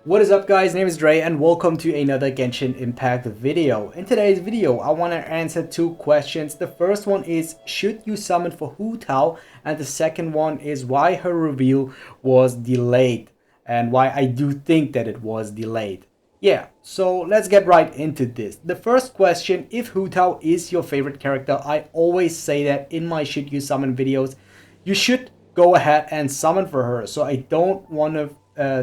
What is up guys, name is Dre and welcome to another Genshin Impact video. In today's video, I want to answer two questions. The first one is, should you summon for Hu Tao? And the second one is why her reveal was delayed and why I do think that it was delayed. Yeah, so let's get right into this. The first question, if Hu Tao is your favorite character, I always say that in my should you summon videos, you should go ahead and summon for her. So I don't want to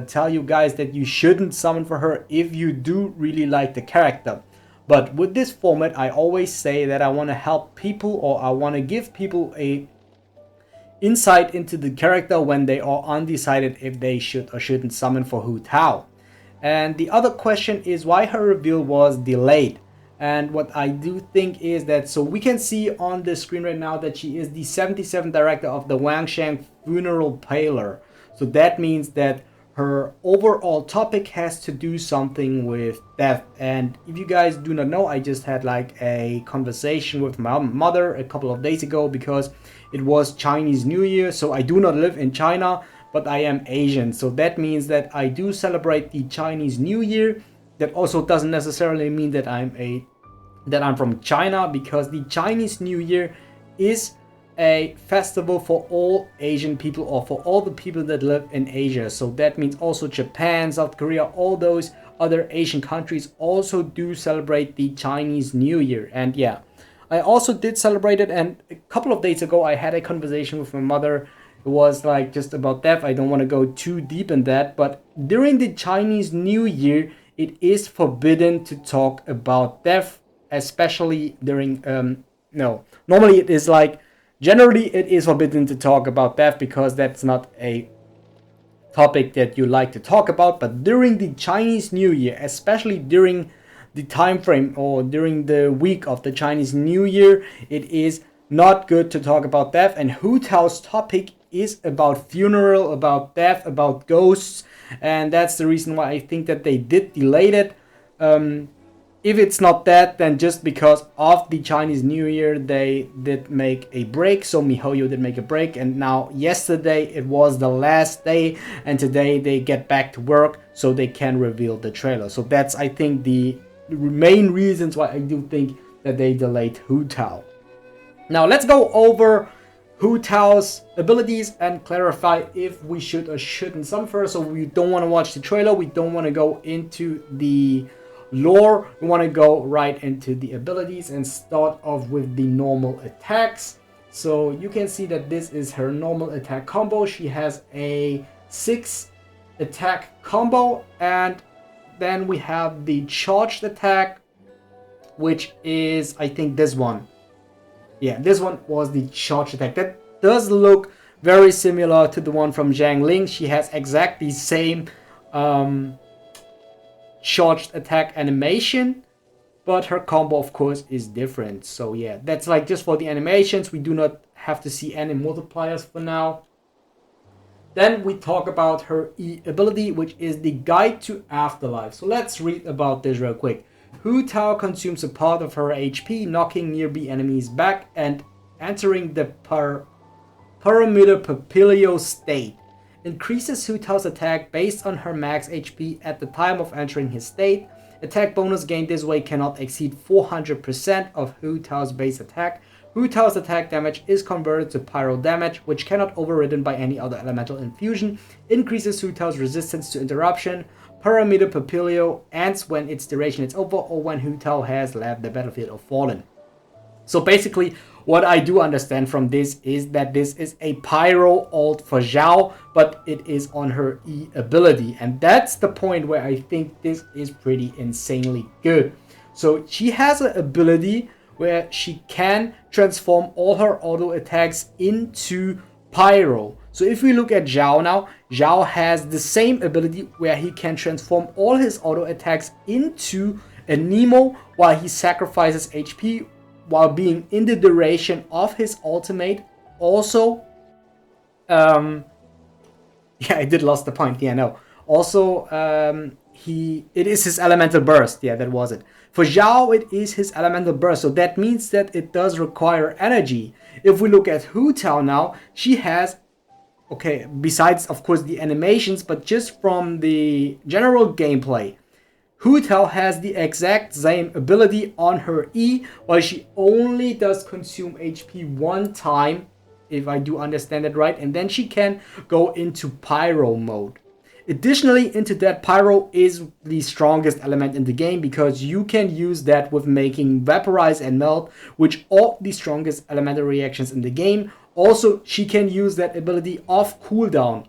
tell you guys that you shouldn't summon for her if you do really like the character. But with this format, I always say that I want to help people, or I want to give people a insight into the character when they are undecided if they should or shouldn't summon for Hu Tao. And the other question is why her reveal was delayed. And what I do think is that, so we can see on the screen right now that she is the 77th director of the Wangshan Funeral Parlor. So that means that her overall topic has to do something with death. And if you guys do not know, I just had like a conversation with my mother a couple of days ago because it was Chinese New Year. So I do not live in China, but I am Asian. So that means that I do celebrate the Chinese New Year. That also doesn't necessarily mean that I'm from China, because the Chinese New Year is a festival for all Asian people, or for all the people that live in Asia. So that means also Japan, South Korea, all those other Asian countries also do celebrate the Chinese New Year. And yeah, I also did celebrate it, and a couple of days ago I had a conversation with my mother. It was like just about death. I don't want to go too deep in that, but during the Chinese New Year it is forbidden to talk about death, especially during normally it is like, generally it is forbidden to talk about death because that's not a topic that you like to talk about. But during the Chinese New Year, especially during the time frame or during the week of the Chinese New Year, it is not good to talk about death. And Hu Tao's topic is about funeral, about death, about ghosts, and that's the reason why I think that they did delay it. If it's not that, then just because of the Chinese New Year, they did make a break. So MiHoYo did make a break, and now yesterday it was the last day, and today they get back to work so they can reveal the trailer. So that's, I think, the main reasons why I do think that they delayed Hu Tao. Now let's go over Hu Tao's abilities and clarify if we should or shouldn't summon first. So we don't want to watch the trailer, we don't want to go into the lore, we want to go right into the abilities and start off with the normal attacks. So you can see that this is her normal attack combo. She has a 6 attack combo, and then we have the charged attack, which is, I think, this one. Yeah, this one was the charged attack. That does look very similar to the one from Zhang Ling. She has exactly the same charged attack animation, but her combo of course is different. So yeah, that's like just for the animations. We do not have to see any multipliers for now. Then we talk about her E ability, which is the Guide to Afterlife. So let's read about this real quick. Hu Tao consumes a part of her HP, knocking nearby enemies back and entering the Pyramidal Papilio state. Increases Hu Tao's attack based on her max HP at the time of entering his state. Attack bonus gained this way cannot exceed 400% of Hu Tao's base attack. Hu Tao's attack damage is converted to pyro damage, which cannot be overridden by any other elemental infusion. Increases Hu Tao's resistance to interruption. Pyramidal Papilio ends when its duration is over, or when Hu Tao has left the battlefield or fallen. So basically, what I do understand from this is that this is a pyro ult for Zhao, but it is on her E ability. And that's the point where I think this is pretty insanely good. So she has an ability where she can transform all her auto attacks into pyro. So if we look at Zhao now, Zhao has the same ability where he can transform all his auto attacks into a Nemo while he sacrifices HP while being in the duration of his ultimate. Also, yeah, I did lost the point. Yeah, no. Also, it is his elemental burst. Yeah, that was it. For Zhao, it is his elemental burst. So that means that it does require energy. If we look at Hu Tao now, she has Okay, besides of course the animations, but just from the general gameplay, Hu Tao has the exact same ability on her E, while she only does consume HP one time, if I do understand it right, and then she can go into Pyro mode. Additionally, into that, Pyro is the strongest element in the game because you can use that with making Vaporize and Melt, which are the strongest elemental reactions in the game. Also, she can use that ability off cooldown.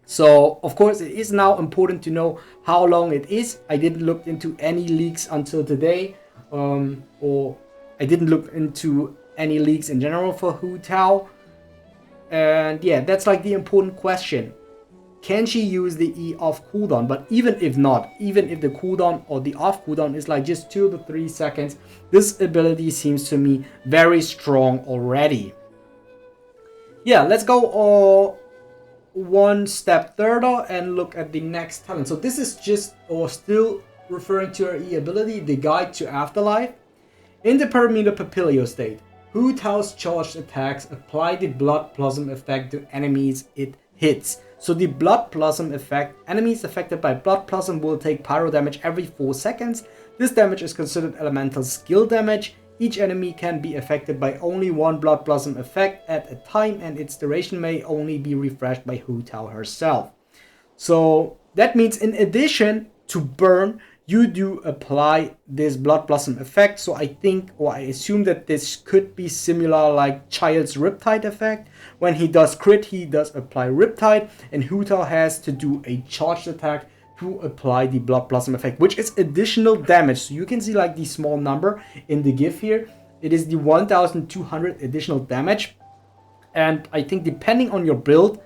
So, of course, it is now important to know how long it is. I didn't look into any leaks until today, or I didn't look into any leaks in general for Hu Tao. And yeah, that's like the important question. Can she use the E off cooldown? But even if not, even if the cooldown or the off cooldown is like just 2 to 3 seconds, this ability seems to me very strong already. Yeah, let's go one step further and look at the next talent. So this is just or still referring to her E ability, the Guide to Afterlife. In the Pyramidal Papilio state, Hu Tao's charged attacks apply the Blood Blossom effect to enemies it hits. So the Blood Blossom effect, enemies affected by Blood Blossom will take pyro damage every 4 seconds. This damage is considered elemental skill damage. Each enemy can be affected by only one Blood Blossom effect at a time, and its duration may only be refreshed by Hu Tao herself. So that means in addition to burn, you do apply this Blood Blossom effect. So I think, or I assume that this could be similar like Child's Riptide effect. When he does crit, he does apply Riptide, and Hu Tao has to do a charged attack to apply the Blood Blossom effect, which is additional damage. So you can see like the small number in the GIF here. It is the 1200 additional damage. And I think depending on your build,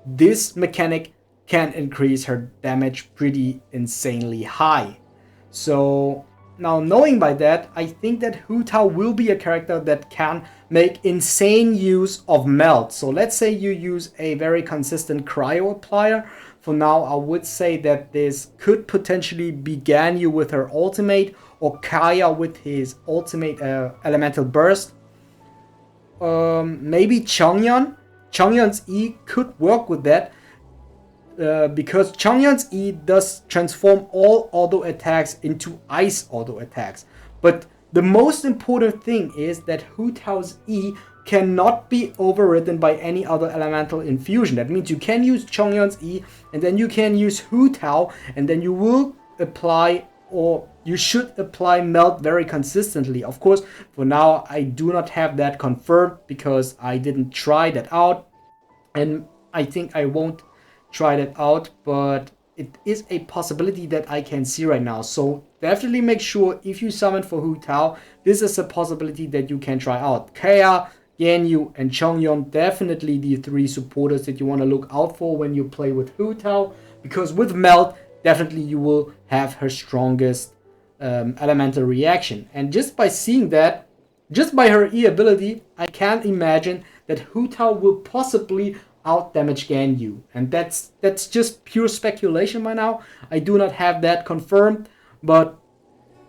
this mechanic can increase her damage pretty insanely high. So now knowing by that, I think that Hu Tao will be a character that can make insane use of Melt. So let's say you use a very consistent cryo applier. For now, I would say that this could potentially be Ganyu with her ultimate, or Kaya with his ultimate elemental burst. Maybe Chongyun. Chongyun's E could work with that. Because Chongyun's E does transform all auto attacks into ice auto attacks. But the most important thing is that Hu Tao's E cannot be overridden by any other elemental infusion. That means you can use Chongyun's E, and then you can use Hu Tao, and then you will apply, or you should apply Melt very consistently. Of course, for now, I do not have that confirmed because I didn't try that out, and I think I won't try that out, but it is a possibility that I can see right now. So definitely make sure if you summon for Hu Tao, this is a possibility that you can try out. Kaya, Ganyu, and Chongyun, definitely the 3 supporters that you want to look out for when you play with Hu Tao, because with Melt, definitely you will have her strongest elemental reaction. And just by seeing that, just by her E ability, I can imagine that Hu Tao will possibly out damage Ganyu, and that's just pure speculation by now. I do not have that confirmed, but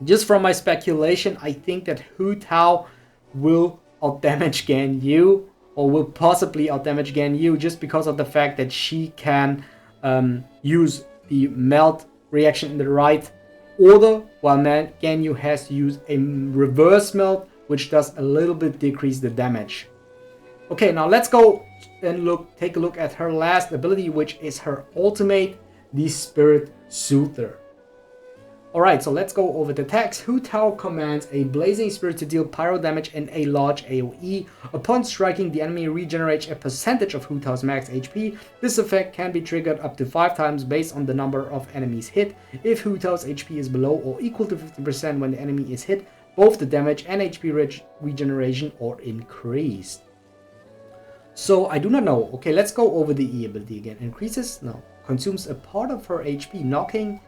just from my speculation, I think that Hu Tao will out damage Ganyu, or will possibly out damage Ganyu, just because of the fact that she can use the Melt reaction in the right order, while Ganyu has to use a reverse Melt, which does a little bit decrease the damage. Okay, now let's go and take a look at her last ability, which is her ultimate, the Spirit Soother. Alright, so let's go over the text. Hu Tao commands a Blazing Spirit to deal pyro damage and a large AoE. Upon striking, the enemy regenerates a percentage of Hu Tao's max HP. This effect can be triggered up to 5 times based on the number of enemies hit. If Hu Tao's HP is below or equal to 50% when the enemy is hit, both the damage and HP regeneration are increased. So I do not know. Okay, let's go over the E ability again. Increases, no. Consumes a part of her HP, knocking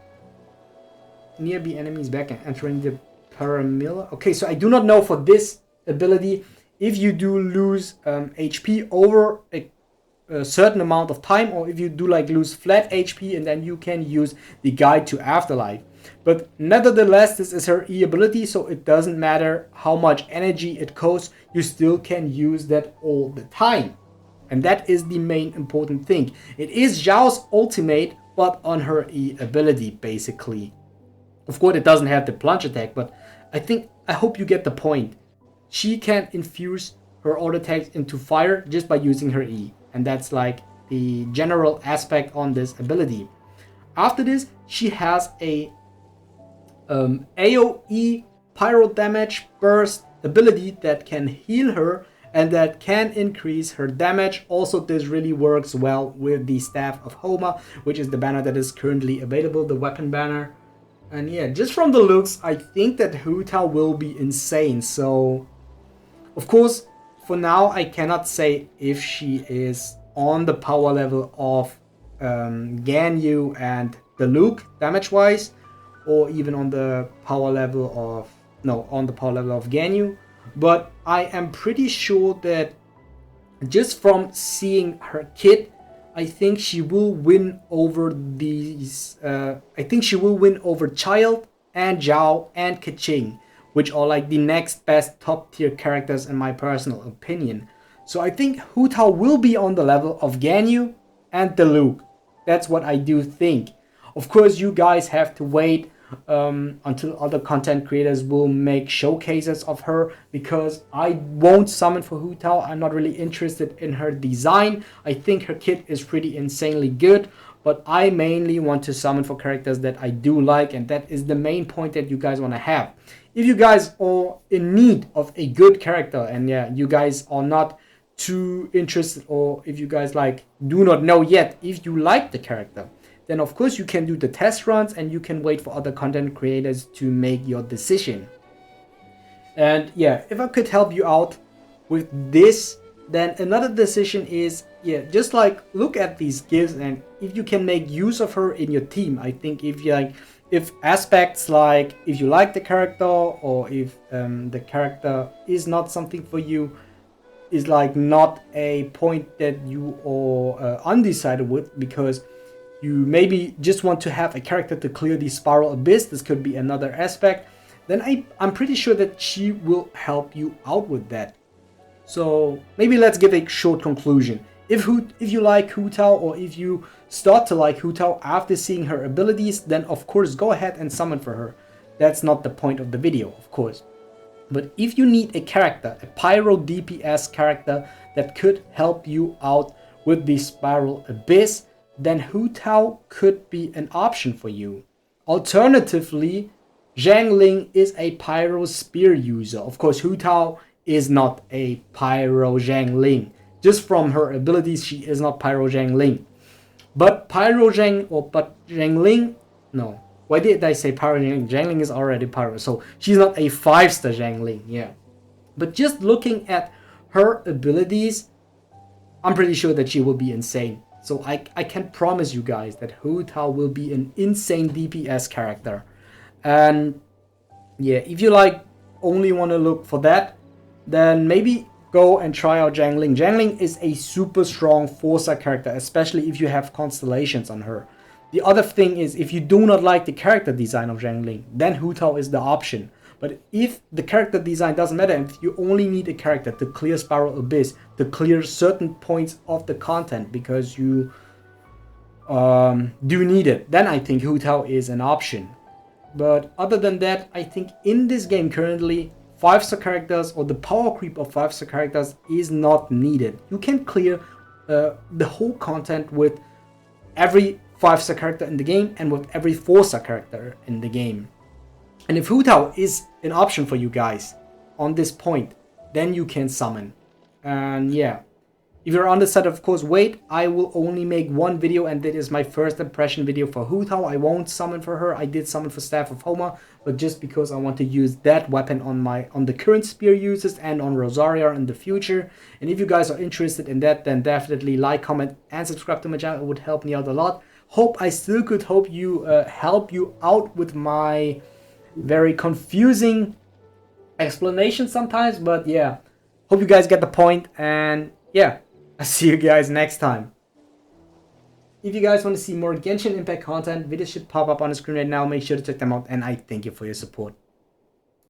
nearby enemies back and entering the Paramilla. Okay, so I do not know for this ability if you do lose HP over a certain amount of time, or if you do like lose flat HP and then you can use the Guide to Afterlife. But nevertheless, this is her E ability, so it doesn't matter how much energy it costs, you still can use that all the time. And that is the main important thing. It is Zhao's ultimate, but on her E ability, basically. Of course, it doesn't have the plunge attack, but I hope you get the point. She can infuse her auto attacks into fire just by using her E. And that's like the general aspect on this ability. After this, she has a AoE pyro damage burst ability that can heal her and that can increase her damage. Also, this really works well with the Staff of Homa, which is the banner that is currently available, the weapon banner. And yeah, just from the looks, I think that Hu Tao will be insane. So, of course, for now, I cannot say if she is on the power level of Ganyu and the Luke, damage-wise, or even on the power level of Ganyu. But I am pretty sure that just from seeing her kit, I think she will win over Child and Zhao and Keqing, which are like the next best top tier characters in my personal opinion. So I think Hu Tao will be on the level of Ganyu and the Luke. That's what I do think. Of course, you guys have to wait until other content creators will make showcases of her, because I won't summon for Hu Tao. I'm not really interested in her design. I think her kit is pretty insanely good, but I mainly want to summon for characters that I do like, and that is the main point that you guys want to have. If you guys are in need of a good character, and yeah, you guys are not too interested, or if you guys like do not know yet if you like the character, then of course you can do the test runs and you can wait for other content creators to make your decision. And yeah, if I could help you out with this, then another decision is, yeah, just like look at these gifts, and if you can make use of her in your team. I think if aspects like if you like the character, or if the character is not something for you, is like not a point that you are undecided with, because you maybe just want to have a character to clear the Spiral Abyss, this could be another aspect, then I'm pretty sure that she will help you out with that. So maybe let's give a short conclusion. If you like Hu Tao, or if you start to like Hu Tao after seeing her abilities, then of course go ahead and summon for her. That's not the point of the video, of course. But if you need a character, a Pyro DPS character that could help you out with the Spiral Abyss, then Hu Tao could be an option for you. Alternatively, Zhang Ling is a Pyro Spear user. Of course, Hu Tao is not a Pyro Zhang Ling. Just from her abilities, she is not Pyro Zhang Ling. But Zhang Ling, no. Why did I say Pyro Zhang Ling? Zhang Ling is already Pyro, so she's not a 5-star Zhang Ling, yeah. But just looking at her abilities, I'm pretty sure that she will be insane. So I can promise you guys that Hu Tao will be an insane DPS character. And yeah, if you like only want to look for that, then maybe go and try out Zhang Ling. Zhang Ling is a super strong 4-star character, especially if you have constellations on her. The other thing is, if you do not like the character design of Zhang Ling, then Hu Tao is the option. But if the character design doesn't matter, and if you only need a character to clear Spiral Abyss, to clear certain points of the content because you do need it, then I think Hu Tao is an option. But other than that, I think in this game currently, 5-star characters or the power creep of 5-star characters is not needed. You can clear the whole content with every 5-star character in the game and with every 4-star character in the game. And if Hu Tao is an option for you guys on this point, then you can summon. And yeah, if you're undecided, of course, wait. I will only make one video, and that is my first impression video for Hu Tao. I won't summon for her. I did summon for Staff of Homa, but just because I want to use that weapon on the current spear users and on Rosaria in the future. And if you guys are interested in that, then definitely like, comment, and subscribe to my channel. It would help me out a lot. I still could help you out with my very confusing explanation sometimes, but yeah, hope you guys get the point, and yeah, I'll see you guys next time. If you guys want to see more Genshin Impact content, videos should pop up on the screen right now. Make sure to check them out, and I thank you for your support.